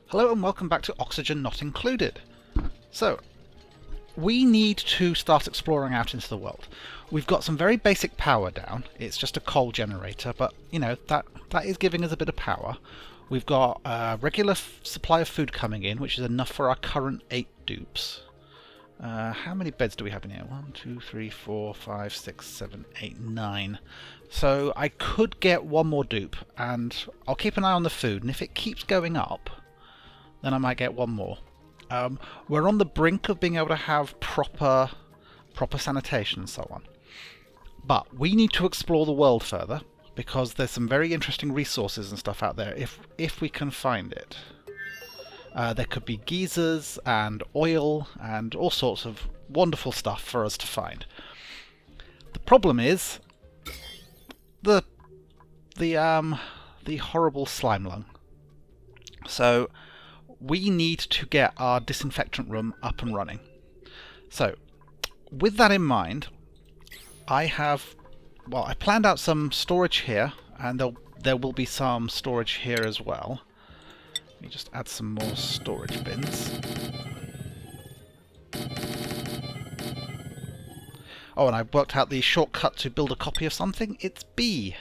Hello and welcome back to Oxygen Not Included. So, we need to start exploring out into the world. We've got some very basic power down. It's just a coal generator, but you know, that is giving us a bit of power. We've got a regular supply of food coming in, which is enough for our current 8 dupes. How many beds do we have in here? 1, 2, 3, 4, 5, 6, 7, 8, 9. So I could get one more dupe, and I'll keep an eye on the food, and if it keeps going up, then I might get one more. We're on the brink of being able to have proper sanitation and so on. But we need to explore the world further, because there's some very interesting resources and stuff out there if we can find it. There could be geysers and oil and all sorts of wonderful stuff for us to find. The problem is the horrible slime lung. So we need to get our disinfectant room up and running. So, with that in mind, I planned out some storage here, and there will be some storage here as well. Let me just add some more storage bins. Oh, and I worked out the shortcut to build a copy of something. It's B.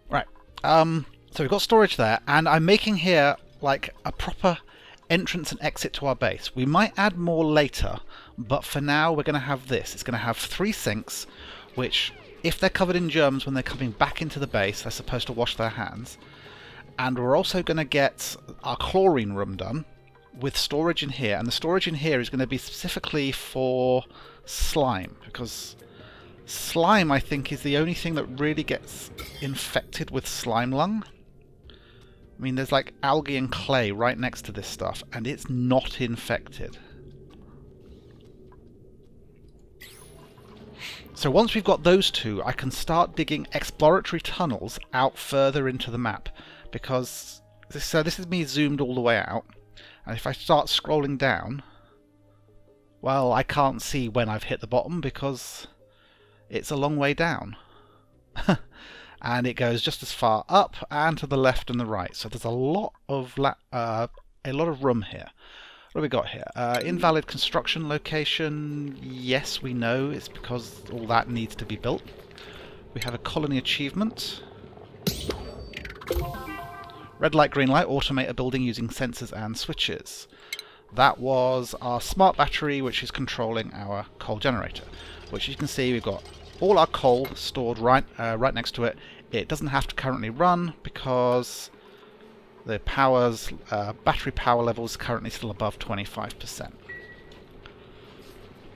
Right. So we've got storage there, and I'm making here like a proper entrance and exit to our base. We might add more later, but for now we're going to have this. It's going to have 3 sinks, which, if they're covered in germs when they're coming back into the base, they're supposed to wash their hands. And we're also going to get our chlorine room done with storage in here, and the storage in here is going to be specifically for slime, because slime, I think, is the only thing that really gets infected with slime lung. I mean, there's like algae and clay right next to this stuff, and it's not infected. So once we've got those two, I can start digging exploratory tunnels out further into the map, because this is me zoomed all the way out, and if I start scrolling down, well, I can't see when I've hit the bottom because it's a long way down. And it goes just as far up and to the left and the right. So there's a lot of room here. What have we got here? Invalid construction location. Yes, we know. It's because all that needs to be built. We have a colony achievement. Red light, green light. Automate a building using sensors and switches. That was our smart battery, which is controlling our coal generator. Which you can see we've got all our coal stored right next to it. It doesn't have to currently run because the battery power level is currently still above 25%.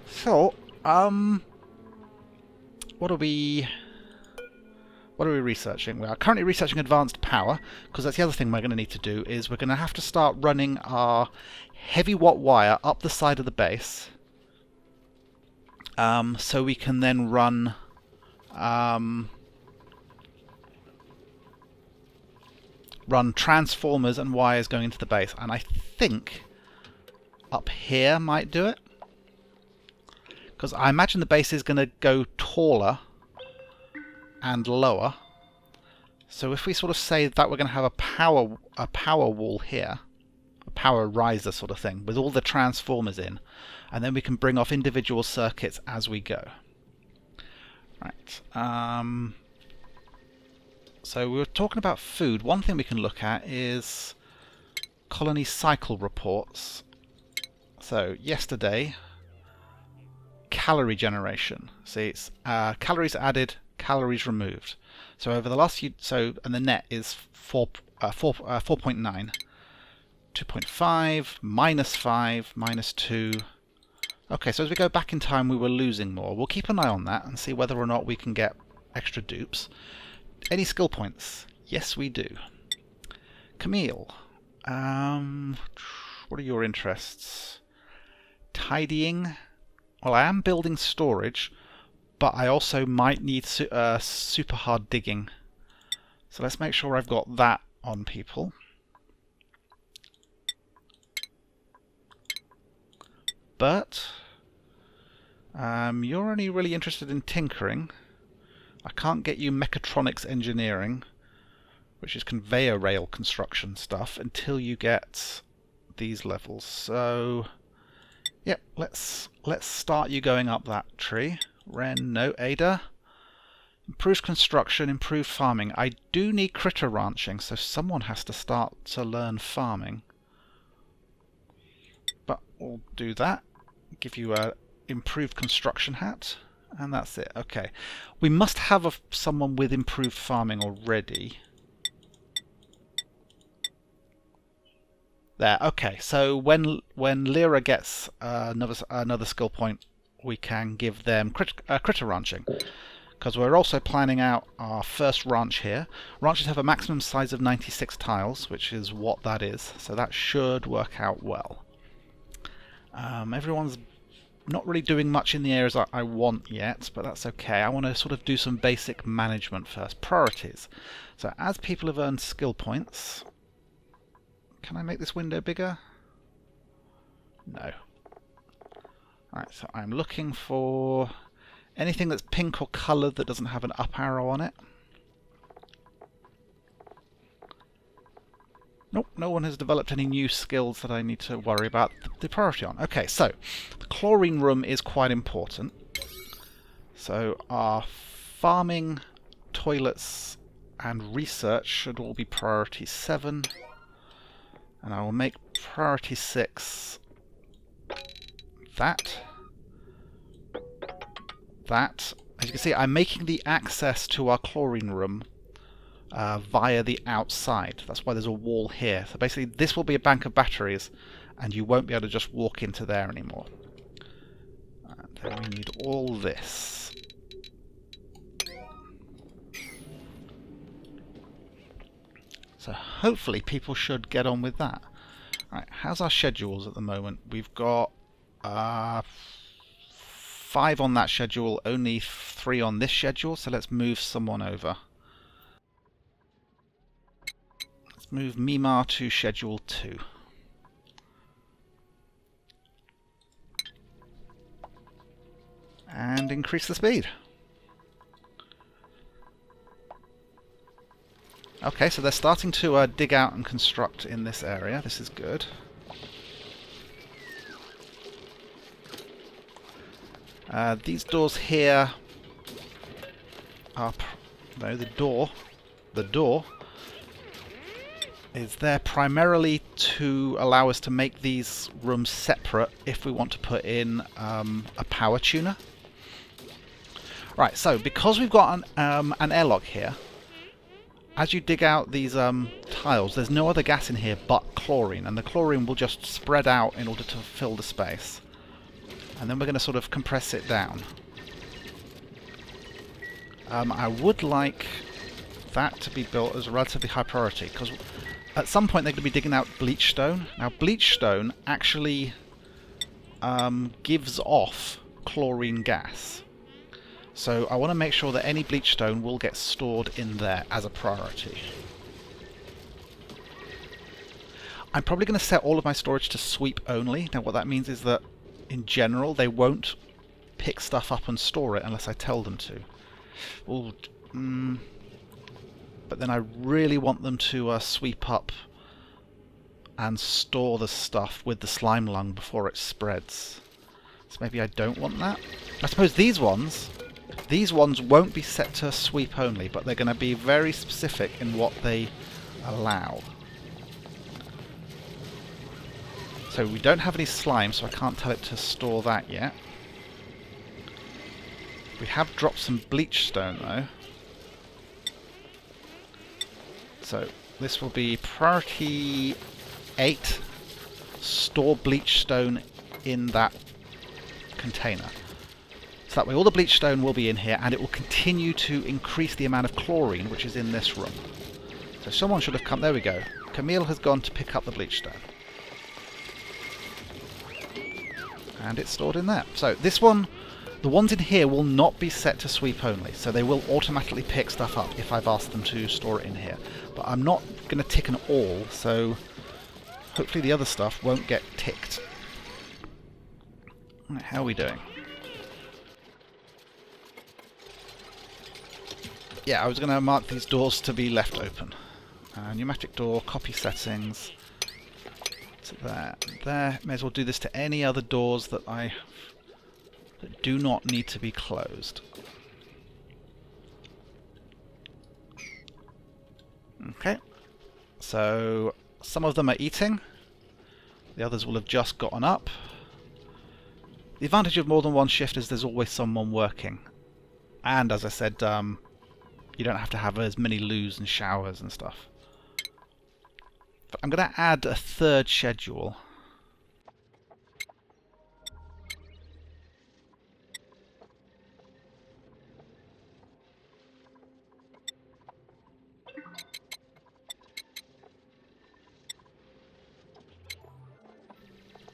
So, what are we researching? We are currently researching advanced power, because that's the other thing we're going to need to do, is we're going to have to start running our heavy watt wire up the side of the base, so we can then run transformers and wires going into the base. And I think up here might do it, because I imagine the base is going to go taller and lower. So if we sort of say that we're going to have a power wall here, a power riser sort of thing, with all the transformers in, and then we can bring off individual circuits as we go. Right. So we were talking about food. One thing we can look at is colony cycle reports. So yesterday, calorie generation. See, it's calories added, calories removed. So over the last few, and the net is 4.9, 2.5, -5, -2. Okay, so as we go back in time, we were losing more. We'll keep an eye on that and see whether or not we can get extra dupes. Any skill points? Yes, we do. Camille, what are your interests? Tidying. Well, I am building storage, but I also might need super hard digging. So let's make sure I've got that on people. But you're only really interested in tinkering. I can't get you mechatronics engineering. which is conveyor rail construction stuff, until you get these levels. So, yep, let's start you going up that tree. Ren, no, Ada. Improved construction, improved farming. I do need critter ranching, so someone has to start to learn farming. But we'll do that. Give you a improved construction hat, and that's it. Okay, we must have someone with improved farming already. There. Okay, so when Lyra gets another skill point, we can give them critter ranching, because we're also planning out our first ranch here. Ranches have a maximum size of 96 tiles, which is what that is, so that should work out well. Everyone's not really doing much in the areas I want yet, but that's okay. I want to sort of do some basic management first. Priorities. So as people have earned skill points... Can I make this window bigger? No. Alright, so I'm looking for anything that's pink or coloured that doesn't have an up arrow on it. Nope, no one has developed any new skills that I need to worry about the priority on. Okay, so the chlorine room is quite important. So our farming, toilets and research should all be priority 7. And I will make priority 6 that. As you can see, I'm making the access to our chlorine room via the outside. That's why there's a wall here. So basically this will be a bank of batteries and you won't be able to just walk into there anymore. And then we need all this. So hopefully people should get on with that. Right, how's our schedules at the moment? We've got 5 on that schedule, only 3 on this schedule, so let's move someone over. Let's move Mimar to schedule 2. And increase the speed. Okay, so they're starting to dig out and construct in this area. This is good. These doors here are... No, the door is there primarily to allow us to make these rooms separate if we want to put in a power tuner. Right, so because we've got an airlock here, as you dig out these tiles, there's no other gas in here but chlorine, and the chlorine will just spread out in order to fill the space. And then we're going to sort of compress it down. I would like that to be built as a relatively high priority, because at some point they're going to be digging out bleach stone. Now bleach stone actually gives off chlorine gas. So I want to make sure that any bleach stone will get stored in there as a priority. I'm probably going to set all of my storage to sweep only. Now what that means is that in general they won't pick stuff up and store it unless I tell them to. Ooh, but then I really want them to sweep up and store the stuff with the slime lung before it spreads. So maybe I don't want that. I suppose these ones won't be set to sweep only, but they're going to be very specific in what they allow. So we don't have any slime, so I can't tell it to store that yet. We have dropped some bleach stone though. So this will be priority 8, store bleach stone in that container. So that way all the bleach stone will be in here, and it will continue to increase the amount of chlorine which is in this room. So someone should have come... There we go. Camille has gone to pick up the bleach stone. And it's stored in there. So this one, the ones in here will not be set to sweep only, so they will automatically pick stuff up if I've asked them to store it in here. But I'm not going to tick an all, so hopefully the other stuff won't get ticked. Right, how are we doing? Yeah, I was going to mark these doors to be left open. Pneumatic door, copy settings. So there. May as well do this to any other doors that that do not need to be closed. Okay. So some of them are eating. The others will have just gotten up. The advantage of more than one shift is there's always someone working. And as I said, you don't have to have as many loos and showers and stuff. But I'm going to add a third schedule.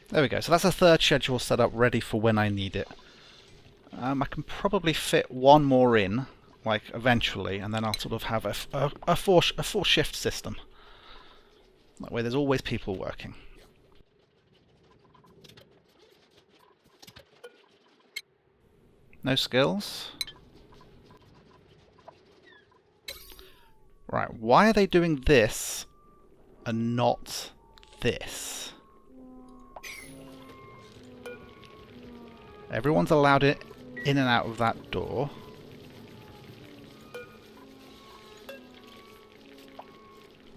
There we go. So that's a third schedule set up ready for when I need it. I can probably fit one more in, like eventually, and then I'll sort of have a four shift system. That way there's always people working. No skills. Right, why are they doing this and not this? Everyone's allowed it in and out of that door.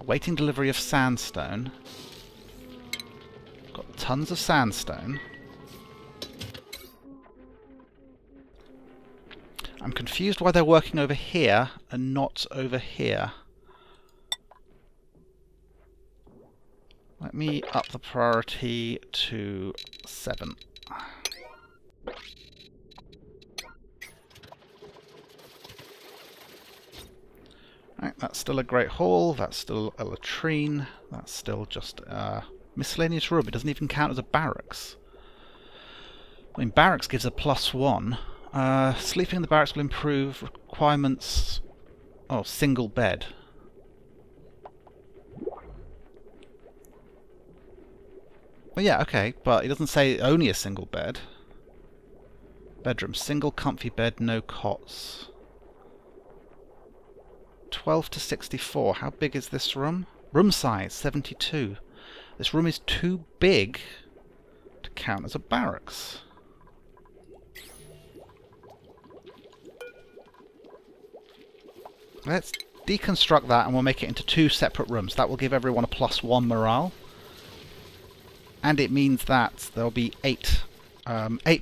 Awaiting delivery of sandstone. Got tons of sandstone. I'm confused why they're working over here and not over here. Let me up the priority to 7. Right, that's still a great hall, that's still a latrine, that's still just a miscellaneous room. It doesn't even count as a barracks. I mean, barracks gives a +1. Sleeping in the barracks will improve requirements... Oh, single bed. Well, yeah, okay, but it doesn't say only a single bed. Bedroom, single comfy bed, no cots. 12 to 64. How big is this room? Room size, 72. This room is too big to count as a barracks. Let's deconstruct that and we'll make it into 2 separate rooms. That will give everyone a +1 morale. And it means that there'll be 8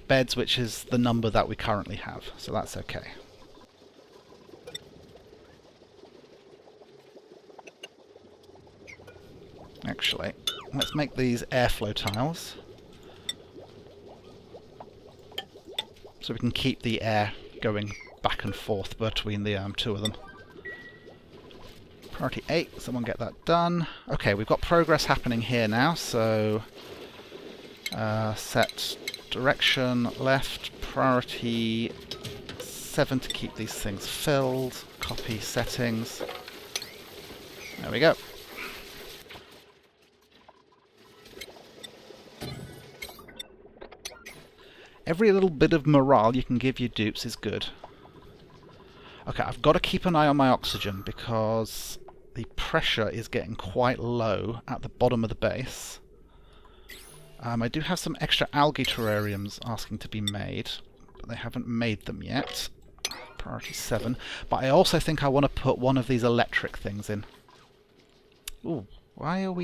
beds, which is the number that we currently have. So that's okay. Actually, let's make these airflow tiles. So we can keep the air going back and forth between the 2 of them. Priority 8, someone get that done. Okay, we've got progress happening here now, so set direction left, priority 7 to keep these things filled, copy settings. There we go. Every little bit of morale you can give your dupes is good. Okay, I've got to keep an eye on my oxygen because the pressure is getting quite low at the bottom of the base. I do have some extra algae terrariums asking to be made, but they haven't made them yet. Priority 7. But I also think I want to put one of these electric things in. Ooh, why are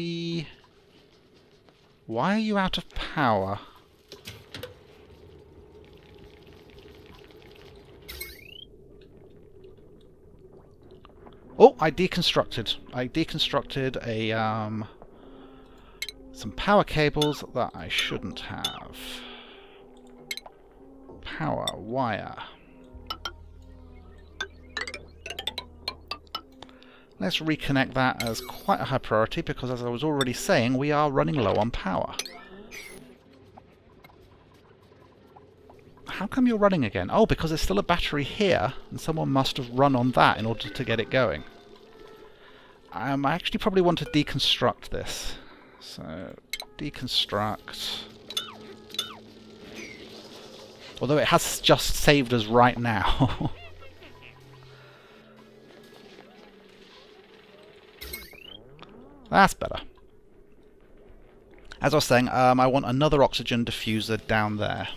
you out of power? Oh, I deconstructed a some power cables that I shouldn't have. Power wire. Let's reconnect that as quite a high priority because, as I was already saying, we are running low on power. How come you're running again? Oh, because there's still a battery here, and someone must have run on that in order to get it going. I actually probably want to deconstruct this. So, deconstruct. Although it has just saved us right now. That's better. As I was saying, I want another oxygen diffuser down there.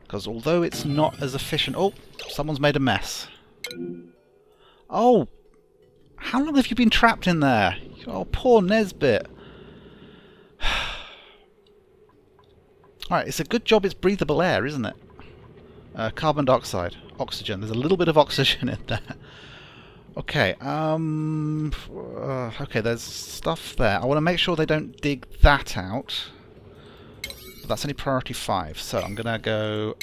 Because although it's not as efficient... Oh, someone's made a mess. Oh! How long have you been trapped in there? Oh, poor Nesbit. Alright, it's a good job it's breathable air, isn't it? Carbon dioxide. Oxygen. There's a little bit of oxygen in there. Okay, okay, there's stuff there. I want to make sure they don't dig that out. But that's only priority 5, so I'm going to go...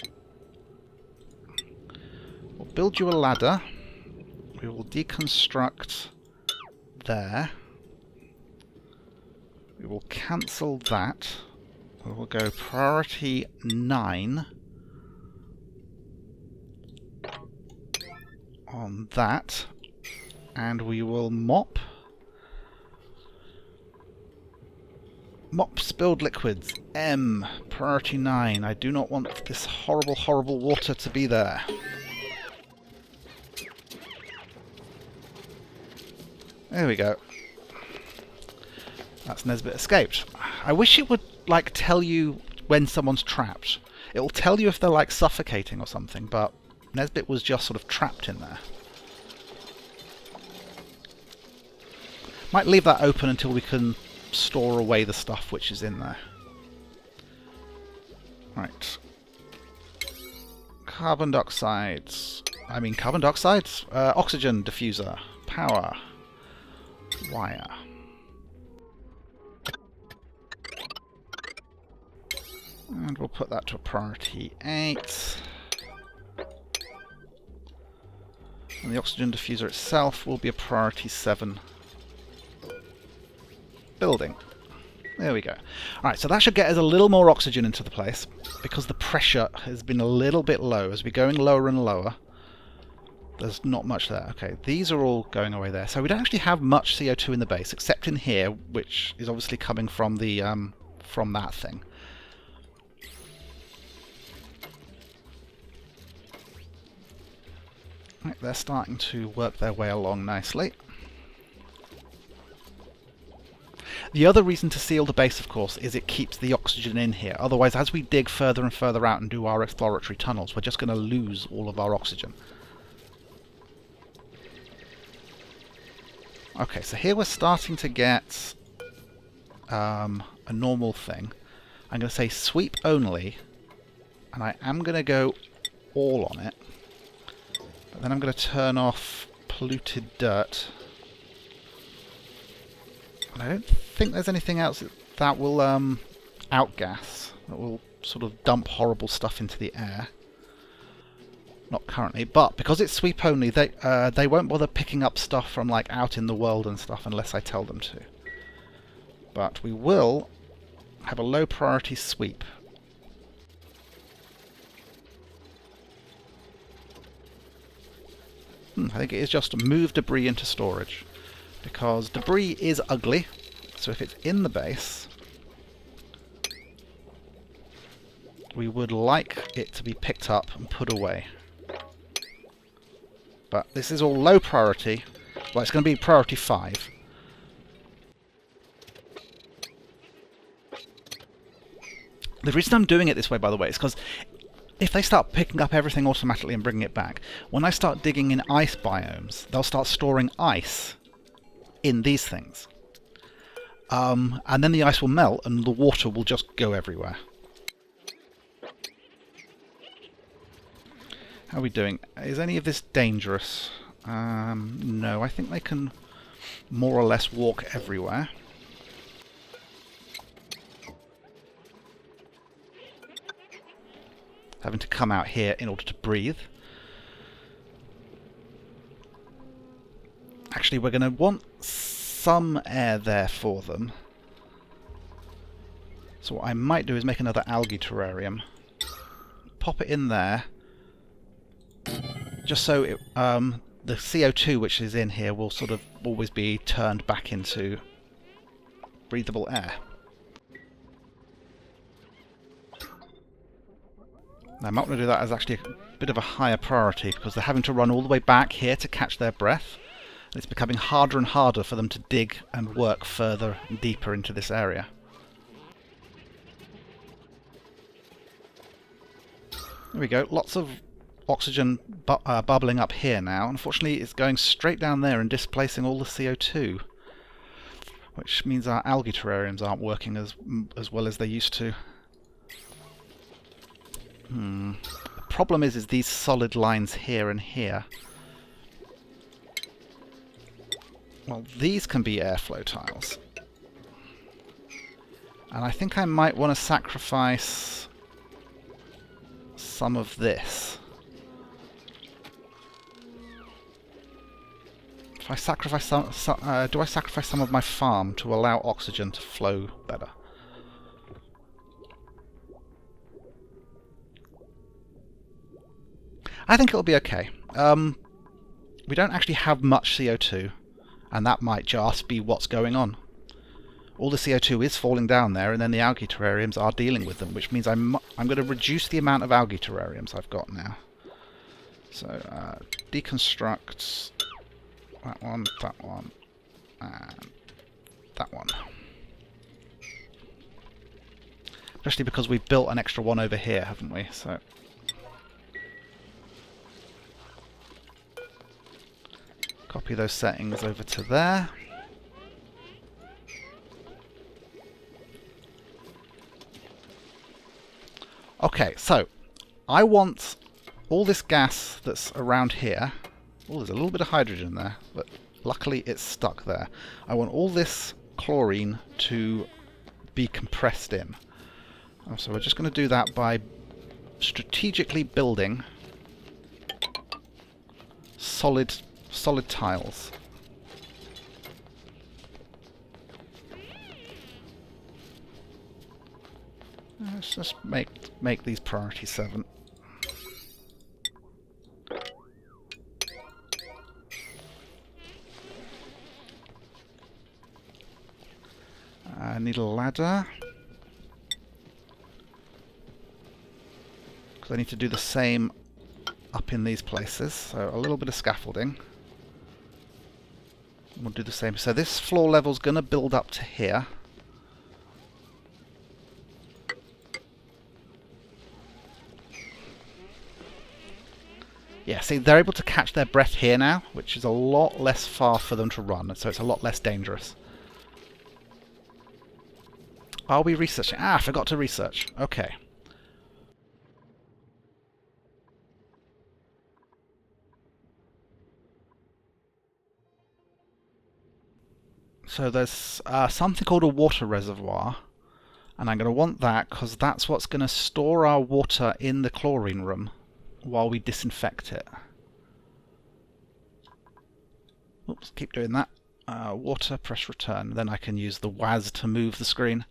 We'll build you a ladder. We will deconstruct there. We will cancel that. We will go priority 9 on that. And we will mop spilled liquids. M, priority 9. I do not want this horrible, horrible water to be there. There we go. That's Nesbit escaped. I wish it would, like, tell you when someone's trapped. It'll tell you if they're, like, suffocating or something, but Nesbit was just sort of trapped in there. Might leave that open until we can store away the stuff which is in there. Right. Carbon dioxide. Oxygen diffuser. Power. Wire. And we'll put that to a priority 8. And the oxygen diffuser itself will be a priority 7. Building. There we go. Alright, so that should get us a little more oxygen into the place, because the pressure has been a little bit low. As we're going lower and lower, there's not much there. Okay, these are all going away there. So we don't actually have much CO2 in the base, except in here, which is obviously coming from the from that thing. Right, they're starting to work their way along nicely. The other reason to seal the base, of course, is it keeps the oxygen in here. Otherwise, as we dig further and further out and do our exploratory tunnels, we're just going to lose all of our oxygen. Okay, so here we're starting to get a normal thing. I'm going to say sweep only, and I am going to go all on it. But then I'm going to turn off polluted dirt. I don't think there's anything else that will outgas, that will sort of dump horrible stuff into the air. Not currently, but because it's sweep only, they won't bother picking up stuff from like out in the world and stuff unless I tell them to. But we will have a low priority sweep. I think it is just move debris into storage. Because debris is ugly, so if it's in the base, we would like it to be picked up and put away. But this is all low priority. Well, it's going to be priority 5. The reason I'm doing it this way, by the way, is because if they start picking up everything automatically and bringing it back, when I start digging in ice biomes, they'll start storing ice in these things. And then the ice will melt and the water will just go everywhere. How are we doing? Is any of this dangerous? No, I think they can more or less walk everywhere. Having to come out here in order to breathe. Actually, we're going to want some air there for them. So what I might do is make another algae terrarium. Pop it in there. Just so it, the CO2 which is in here will sort of always be turned back into breathable air. Now, I might want to do that as actually a bit of a higher priority because they're having to run all the way back here to catch their breath. It's becoming harder and harder for them to dig and work further and deeper into this area. There we go, lots of oxygen bubbling up here now. Unfortunately, it's going straight down there and displacing all the CO2, which means our algae terrariums aren't working as well as they used to. The problem is these solid lines here and here. Well, these can be airflow tiles. And I think I might want to sacrifice some of this. If I sacrifice do I sacrifice some of my farm to allow oxygen to flow better? I think it'll be okay. We don't actually have much CO2, and that might just be what's going on. All the CO2 is falling down there, and then the algae terrariums are dealing with them, which means I'm going to reduce the amount of algae terrariums I've got now. So, deconstruct that one, and that one. Especially because we've built an extra one over here, haven't we? So, copy those settings over to there. Okay, so I want all this gas that's around here. Oh, there's a little bit of hydrogen there, but luckily it's stuck there. I want all this chlorine to be compressed in. So we're just going to do that by strategically building solid tiles. Let's just make these priority 7. I need a ladder, because I need to do the same up in these places. So a little bit of scaffolding. We'll do the same. So this floor level's going to build up to here. Yeah, see, they're able to catch their breath here now, which is a lot less far for them to run, so it's a lot less dangerous. Are we researching? Ah, I forgot to research. Okay. So there's something called a water reservoir, and I'm going to want that because that's what's going to store our water in the chlorine room while we disinfect it. Oops, keep doing that. Water, press return. Then I can use the WAS to move the screen.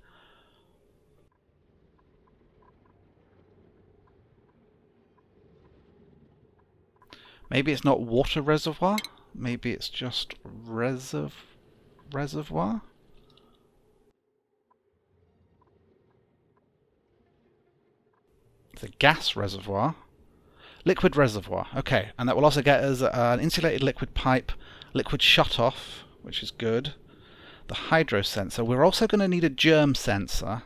Maybe it's not water reservoir. Maybe it's just reservoir. It's a gas reservoir. Liquid reservoir. Okay, and that will also get us an insulated liquid pipe, liquid shut-off, which is good. The hydro sensor. We're also going to need a germ sensor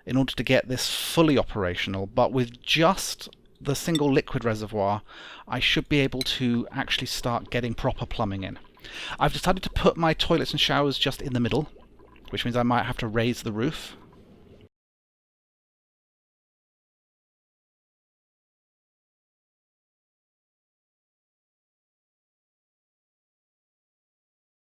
in order to get this fully operational, but with just the single liquid reservoir, I should be able to actually start getting proper plumbing in. I've decided to put my toilets and showers just in the middle, which means I might have to raise the roof.